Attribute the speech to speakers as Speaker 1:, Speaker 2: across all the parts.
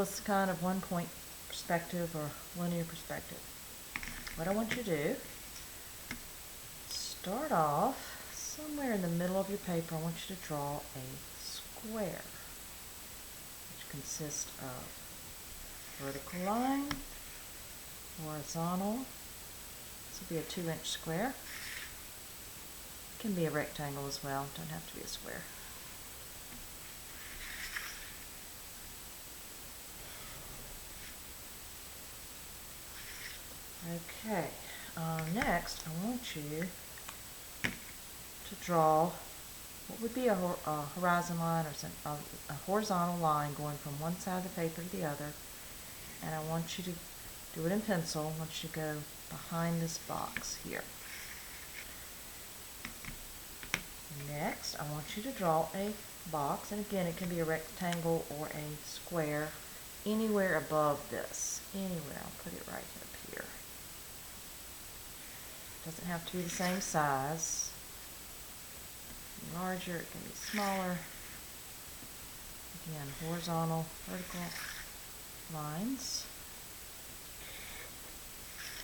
Speaker 1: with kind of one point perspective or linear perspective. What I want you to do, start off somewhere in the middle of your paper. I want you to draw a square, which consists of vertical line, horizontal. This will be a 2-inch square. It can be a rectangle as well, don't have to be a square. Okay, next I want you to draw what would be a horizon line or a horizontal line going from one side of the paper to the other, and I want you to do it in pencil. I want you to go behind this box here. Next, I want you to draw a box, and again it can be a rectangle or a square, anywhere above this. Anywhere, I'll put it right up here. Doesn't have to be the same size. It can be larger, it can be smaller. Again, horizontal, vertical lines.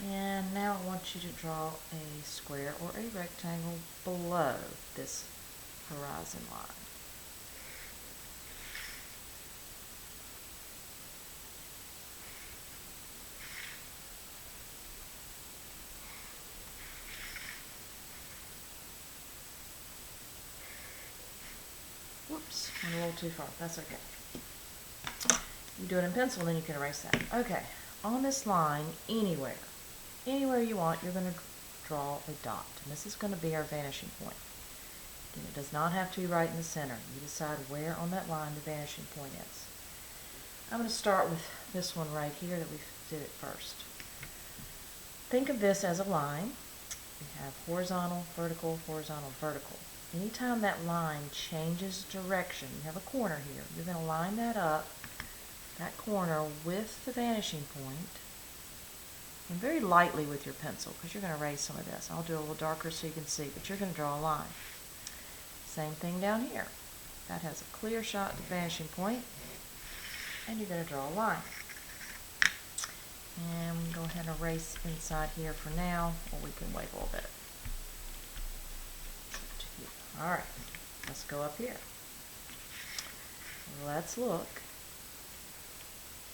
Speaker 1: And now I want you to draw a square or a rectangle below this horizon line. Whoops, went a little too far. That's okay. You do it in pencil, then you can erase that. Okay, on this line, anywhere you want, you're going to draw a dot. And this is going to be our vanishing point. Again, it does not have to be right in the center. You decide where on that line the vanishing point is. I'm going to start with this one right here that we did it first. Think of this as a line. We have horizontal, vertical, horizontal, vertical. Anytime that line changes direction, you have a corner here, you're going to line that up, that corner with the vanishing point, and very lightly with your pencil, because you're going to erase some of this. I'll do it a little darker so you can see, but you're going to draw a line. Same thing down here. That has a clear shot to the vanishing point, and you're going to draw a line. And we can go ahead and erase inside here for now, or we can wait a little bit. Alright, let's go up here. Let's look.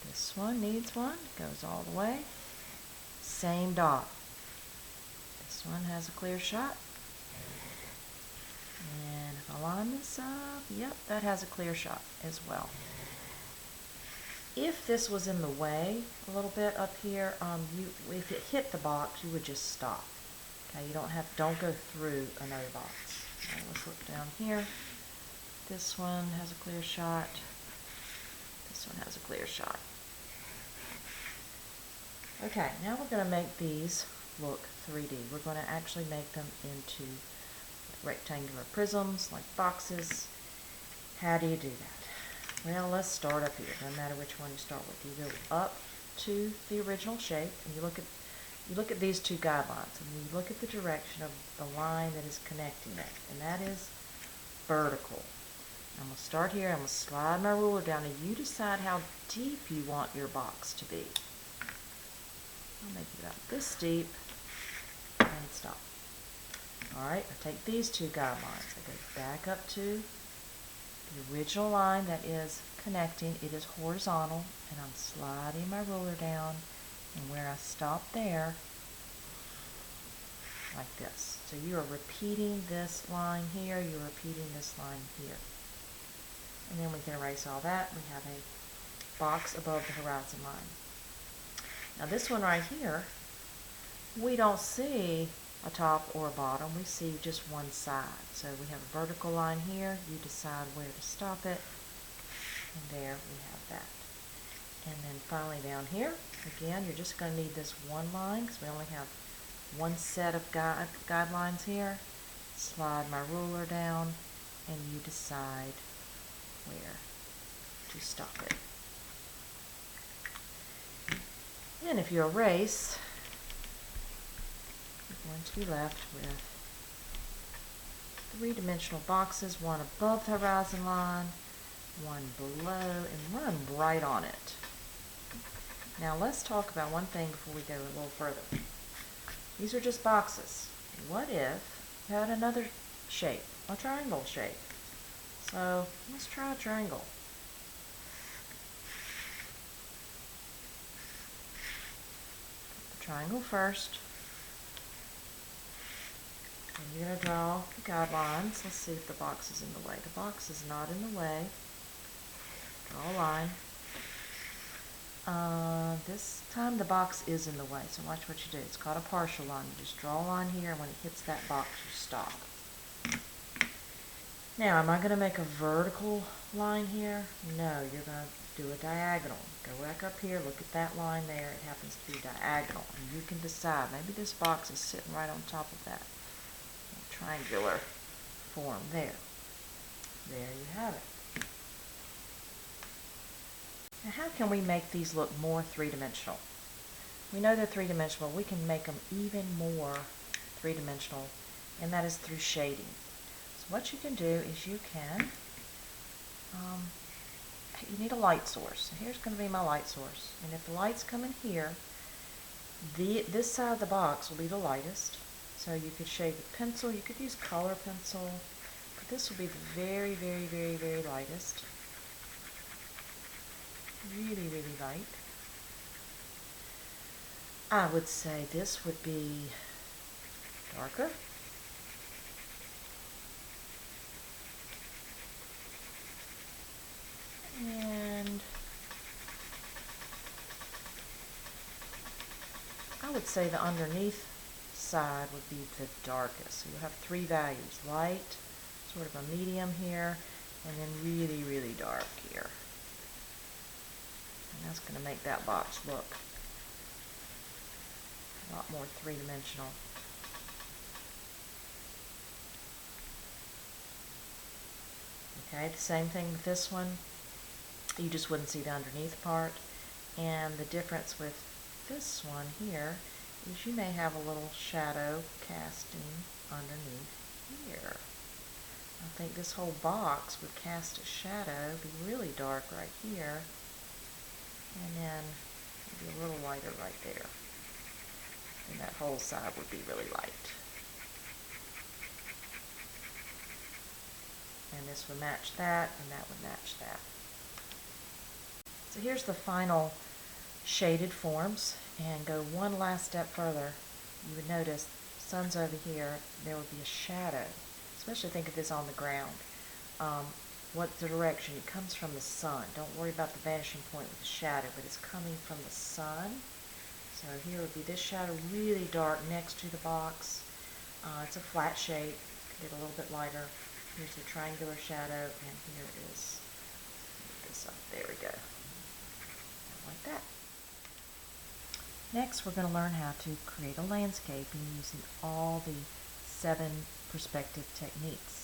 Speaker 1: This one needs one, goes all the way. Same dot. This one has a clear shot. And if I line this up, yep, that has a clear shot as well. If this was in the way a little bit up here, if it hit the box, you would just stop. Okay, you don't go through another box. Okay, let's look down here. This one has a clear shot. This one has a clear shot. Okay, now we're going to make these look 3D. We're going to actually make them into rectangular prisms, like boxes. How do you do that? Well, let's start up here. Doesn't matter which one you start with. You go up to the original shape, and you look at these two guidelines, and you look at the direction of the line that is connecting it, and that is vertical. I'm going to start here. I'm going to slide my ruler down, and you decide how deep you want your box to be. I'll make it about this deep, and stop. Alright, I take these two guidelines. I go back up to the original line that is connecting. It is horizontal, and I'm sliding my ruler down, and where I stop there, like this. So you are repeating this line here, you're repeating this line here. And then we can erase all that. We have a box above the horizon line. Now this one right here, we don't see a top or a bottom, we see just one side. So we have a vertical line here, you decide where to stop it, and there we have that. And then finally down here, again, you're just going to need this one line, because we only have one set of guidelines here. Slide my ruler down, and you decide where to stop it. And if you erase, you're going to be left with three-dimensional boxes, one above the horizon line, one below, and run right on it. Now let's talk about one thing before we go a little further. These are just boxes. What if you had another shape, a triangle shape? So let's try a triangle. The triangle first. And you're going to draw the guidelines. Let's see if the box is in the way. The box is not in the way. Draw a line. This time the box is in the way, so watch what you do. It's called a partial line. You just draw a line here, and when it hits that box, you stop. Now, am I going to make a vertical line here? No, you're going to do a diagonal. Go back up here, look at that line there. It happens to be diagonal. And you can decide. Maybe this box is sitting right on top of that triangular form there. There you have it. Now, how can we make these look more three-dimensional? We know they're three-dimensional. We can make them even more three-dimensional, and that is through shading. So what you can do is you can, you need a light source. So here's going to be my light source. And if the lights come in here, this side of the box will be the lightest. So you could shade with pencil. You could use color pencil. But this will be the very, very, very, very lightest. Really, really light. I would say this would be darker. And I would say the underneath side would be the darkest. So you'll have three values: light, sort of a medium here, and then really, really dark here. And that's going to make that box look a lot more three-dimensional. Okay, the same thing with this one. You just wouldn't see the underneath part. And the difference with this one here is you may have a little shadow casting underneath here. I think this whole box would cast a shadow, be really dark right here, and then maybe a little lighter right there. And that whole side would be really light. And this would match that, and that would match that. So here's the final shaded forms, and go one last step further. You would notice the sun's over here, there would be a shadow. Especially think of this on the ground. What's the direction? It comes from the sun. Don't worry about the vanishing point with the shadow, but it's coming from the sun. So here would be this shadow really dark next to the box. It's a flat shape. Get a little bit lighter. Here's the triangular shadow, and here is this up. There we go. Like that. Next, we're going to learn how to create a landscape using all the 7 perspective techniques.